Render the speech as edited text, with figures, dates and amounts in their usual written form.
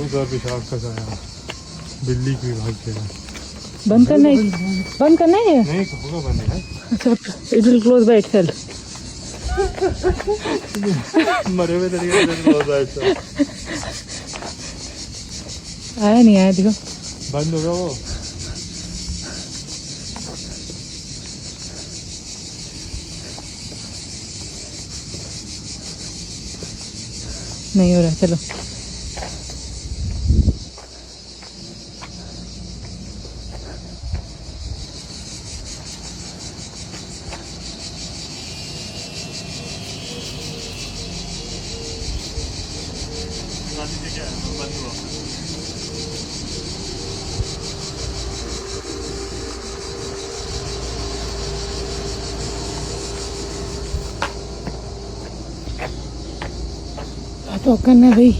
उधर पेशाब का साया बिल्ली की भाग के बंद करना है, बंद करना है ये? नहीं होगा बंद है। अच्छा, it will close by itself. मरे हुए तरीके से क्लोज है तो आया नहीं आया, देखो बंद होगा वो। नहीं हो रहा, चलो। तो करना भाई।